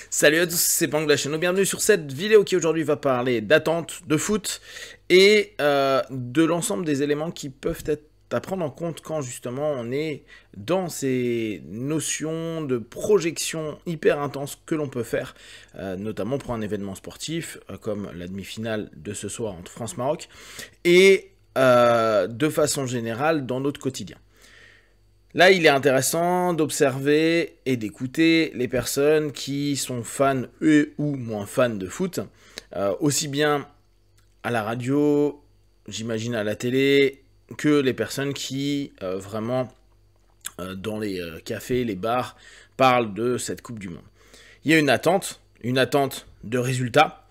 Salut à tous, c'est Pang de la chaîne. Bienvenue sur cette vidéo qui aujourd'hui va parler d'attente, de foot et de l'ensemble des éléments qui peuvent être à prendre en compte quand justement on est dans ces notions de projection hyper intenses que l'on peut faire, notamment pour un événement sportif comme la demi-finale de ce soir entre France-Maroc et de façon générale dans notre quotidien. Là, il est intéressant d'observer et d'écouter les personnes qui sont fans ou moins fans de foot, aussi bien à la radio, j'imagine à la télé, que les personnes qui vraiment dans les cafés, les bars, parlent de cette Coupe du Monde. Il y a une attente de résultats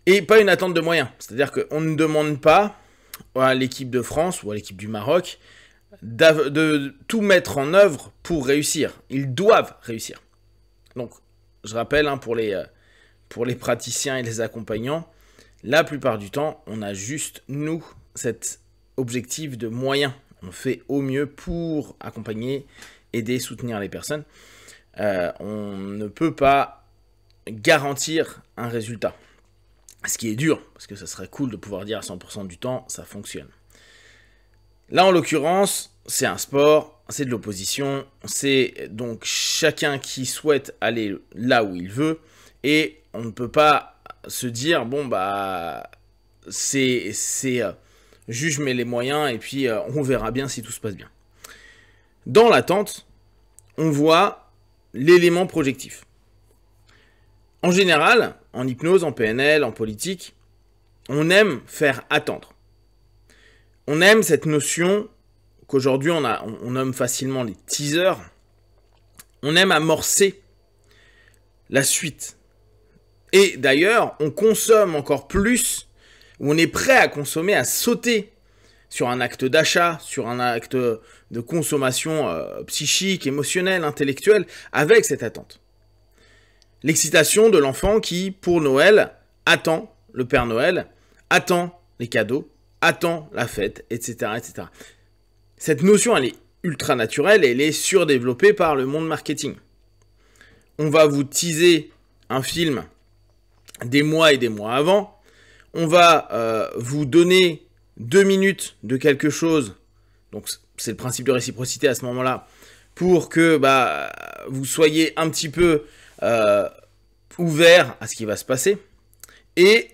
et pas une attente de moyens. C'est-à-dire qu'on ne demande pas à l'équipe de France ou à l'équipe du Maroc de tout mettre en œuvre pour réussir. Ils doivent réussir. Donc, je rappelle, pour les praticiens et les accompagnants, la plupart du temps, on a juste, nous, cet objectif de moyens. On fait au mieux pour accompagner, aider, soutenir les personnes. On ne peut pas garantir un résultat. Ce qui est dur, parce que ça serait cool de pouvoir dire à 100% du temps, ça fonctionne. Là, en l'occurrence, c'est un sport, c'est de l'opposition, c'est donc chacun qui souhaite aller là où il veut, et on ne peut pas se dire, bon, bah, juste je mets les moyens, et puis on verra bien si tout se passe bien. Dans l'attente, on voit l'élément projectif. En général, en hypnose, en PNL, en politique, on aime faire attendre. On aime cette notion qu'aujourd'hui on nomme facilement les teasers. On aime amorcer la suite. Et d'ailleurs, on consomme encore plus, ou on est prêt à consommer, à sauter sur un acte d'achat, sur un acte de consommation psychique, émotionnelle, intellectuelle, avec cette attente. L'excitation de l'enfant qui, pour Noël, attend le Père Noël, attend les cadeaux, attend la fête, etc., etc. Cette notion, elle est ultra naturelle et elle est surdéveloppée par le monde marketing. On va vous teaser un film des mois et des mois avant. On va vous donner 2 minutes de quelque chose. Donc, c'est le principe de réciprocité à ce moment-là. Pour que vous soyez un petit peu ouvert à ce qui va se passer. Et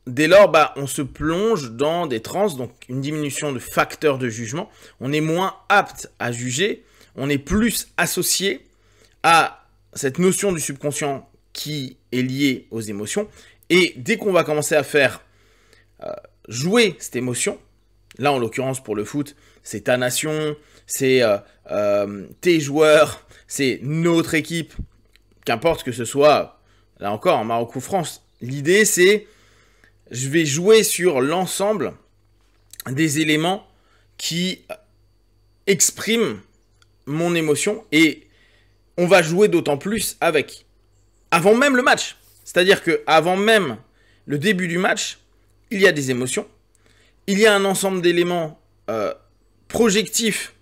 dès lors, on se plonge dans des transes, donc une diminution de facteurs de jugement. On est moins apte à juger, on est plus associé à cette notion du subconscient qui est liée aux émotions. Et dès qu'on va commencer à faire jouer cette émotion, là en l'occurrence pour le foot, c'est ta nation, c'est tes joueurs, c'est notre équipe, qu'importe que ce soit, là encore, en Maroc ou France, l'idée c'est je vais jouer sur l'ensemble des éléments qui expriment mon émotion et on va jouer d'autant plus avec. Avant même le match. C'est-à-dire qu'avant même le début du match, il y a des émotions. Il y a un ensemble d'éléments projectifs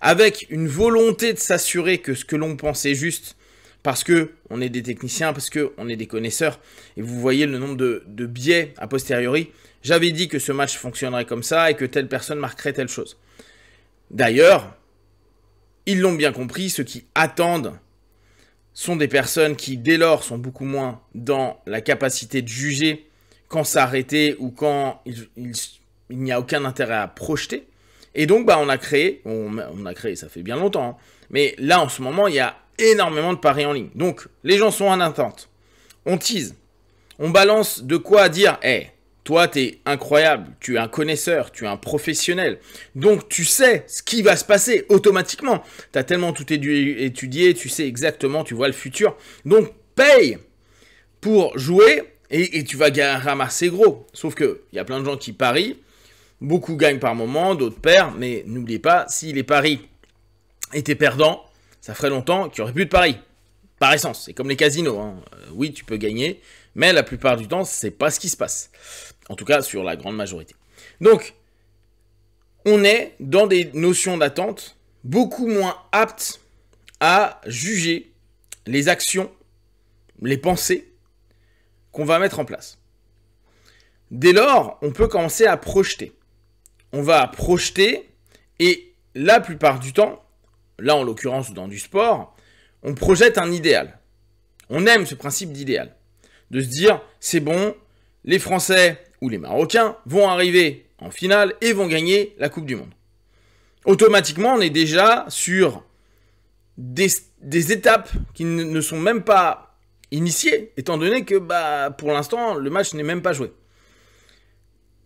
avec une volonté de s'assurer que ce que l'on pense est juste parce qu'on est des techniciens, parce qu'on est des connaisseurs, et vous voyez le nombre de biais a posteriori. J'avais dit que ce match fonctionnerait comme ça, et que telle personne marquerait telle chose. D'ailleurs, ils l'ont bien compris, ceux qui attendent sont des personnes qui, dès lors, sont beaucoup moins dans la capacité de juger quand s'arrêter, ou quand il n'y a aucun intérêt à projeter. Et donc, on a créé, ça fait bien longtemps, hein, mais là, en ce moment, il y a énormément de paris en ligne. Donc, les gens sont en attente. On tease. On balance de quoi dire, hey, toi, t'es incroyable, tu es un connaisseur, tu es un professionnel. Donc, tu sais ce qui va se passer automatiquement. Tu as tellement tout étudié, tu sais exactement, tu vois le futur. Donc, paye pour jouer et tu vas ramasser gros. Sauf qu'il y a plein de gens qui parient. Beaucoup gagnent par moment, d'autres perdent. Mais n'oubliez pas, si les paris étaient perdants, ça ferait longtemps qu'il n'y aurait plus de paris. Par essence, c'est comme les casinos. Oui, tu peux gagner, mais la plupart du temps, c'est pas ce qui se passe. En tout cas, sur la grande majorité. Donc, on est dans des notions d'attente beaucoup moins aptes à juger les actions les pensées qu'on va mettre en place. Dès lors, on peut commencer à projeter. On va projeter et la plupart du temps, là en l'occurrence dans du sport, on projette un idéal. On aime ce principe d'idéal. De se dire, c'est bon, les Français ou les Marocains vont arriver en finale et vont gagner la Coupe du Monde. Automatiquement, on est déjà sur des étapes qui ne sont même pas initiées, étant donné que pour l'instant, le match n'est même pas joué.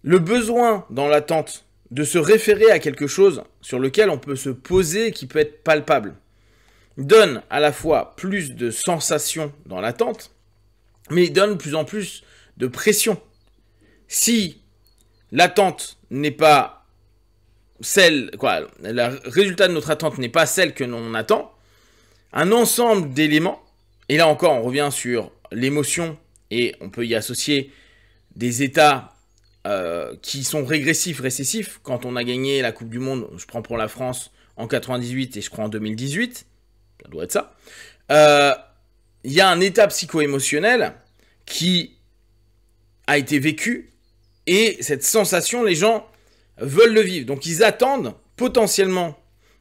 Le besoin dans l'attente de se référer à quelque chose sur lequel on peut se poser, qui peut être palpable, donne à la fois plus de sensations dans l'attente, mais il donne de plus en plus de pression. Si l'attente n'est pas le résultat de notre attente n'est pas celle que l'on attend, un ensemble d'éléments, et là encore on revient sur l'émotion, et on peut y associer des états qui sont régressifs, récessifs. Quand on a gagné la Coupe du Monde, je prends pour la France en 98 et je crois en 2018, ça doit être ça, il y a un état psycho-émotionnel qui a été vécu, et cette sensation, les gens veulent le vivre. Donc ils attendent potentiellement,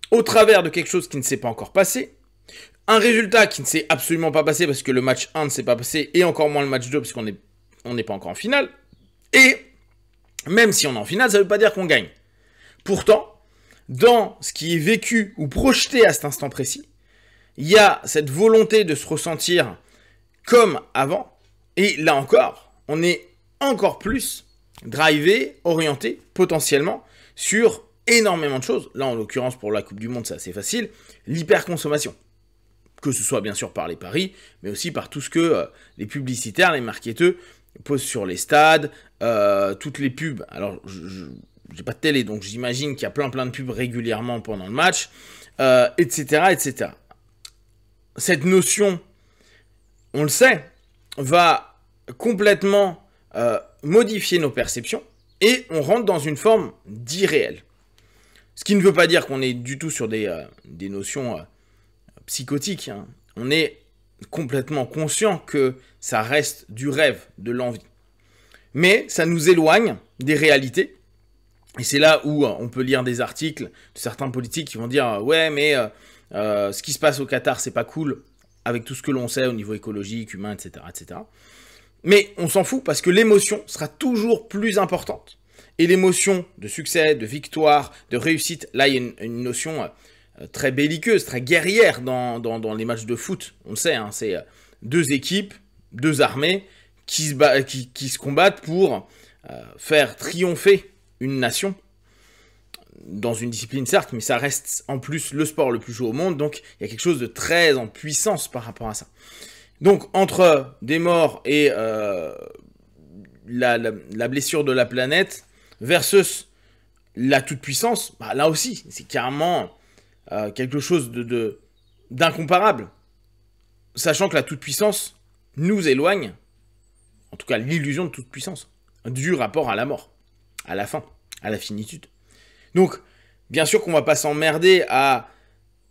au travers de quelque chose qui ne s'est pas encore passé, un résultat qui ne s'est absolument pas passé parce que le match 1 ne s'est pas passé, et encore moins le match 2 parce qu'on n'est pas encore en finale, et même si on est en finale, ça ne veut pas dire qu'on gagne. Pourtant, dans ce qui est vécu ou projeté à cet instant précis, il y a cette volonté de se ressentir comme avant, et là encore, on est encore plus drivé, orienté potentiellement sur énormément de choses. Là, en l'occurrence, pour la Coupe du Monde, c'est assez facile, l'hyperconsommation. Que ce soit bien sûr par les paris, mais aussi par tout ce que les publicitaires, les marketeurs posent sur les stades, toutes les pubs. Alors, je n'ai pas de télé, donc j'imagine qu'il y a plein de pubs régulièrement pendant le match, etc., etc. Cette notion, on le sait, va complètement modifier nos perceptions, et on rentre dans une forme d'irréel. Ce qui ne veut pas dire qu'on est du tout sur des notions psychotiques, hein. On est complètement conscient que ça reste du rêve, de l'envie. Mais ça nous éloigne des réalités. Et c'est là où on peut lire des articles de certains politiques qui vont dire « Ouais, mais ce qui se passe au Qatar, c'est pas cool, avec tout ce que l'on sait au niveau écologique, humain, etc. etc. » Mais on s'en fout parce que l'émotion sera toujours plus importante. Et l'émotion de succès, de victoire, de réussite, là il y a une notion très belliqueuse, très guerrière dans les matchs de foot. On le sait, hein, c'est deux équipes, deux armées qui se combattent pour faire triompher une nation dans une discipline certes, mais ça reste en plus le sport le plus joué au monde, donc il y a quelque chose de très en puissance par rapport à ça. Donc entre des morts et la blessure de la planète versus la toute-puissance, là aussi, c'est carrément quelque chose d'incomparable. Sachant que la toute-puissance nous éloigne, en tout cas l'illusion de toute-puissance, du rapport à la mort, à la fin, à la finitude. Donc, bien sûr qu'on ne va pas s'emmerder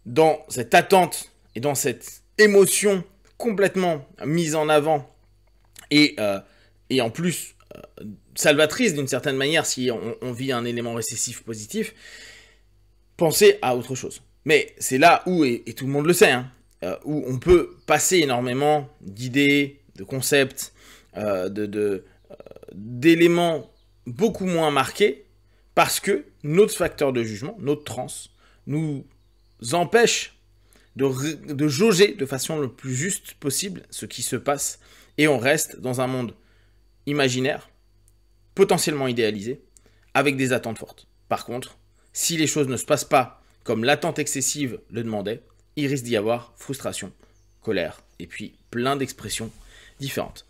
dans cette attente et dans cette émotion complètement mise en avant et en plus salvatrice d'une certaine manière si on vit un élément récessif positif, penser à autre chose. Mais c'est là où, et tout le monde le sait, hein, où on peut passer énormément d'idées, de concepts, d'éléments beaucoup moins marqués, parce que notre facteur de jugement, notre transe, nous empêche de jauger de façon le plus juste possible ce qui se passe, et on reste dans un monde imaginaire, potentiellement idéalisé, avec des attentes fortes. Par contre, si les choses ne se passent pas comme l'attente excessive le demandait, il risque d'y avoir frustration, colère, et puis plein d'expressions différentes.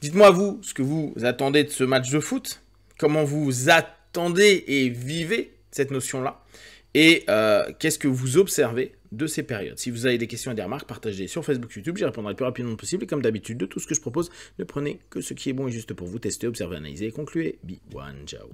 Dites-moi vous ce que vous attendez de ce match de foot, comment vous attendez et vivez cette notion-là, et qu'est-ce que vous observez de ces périodes. Si vous avez des questions et des remarques, partagez sur Facebook, YouTube, j'y répondrai le plus rapidement possible, et comme d'habitude, de tout ce que je propose, ne prenez que ce qui est bon et juste pour vous, testez, observez, analysez et concluez. Be one, ciao.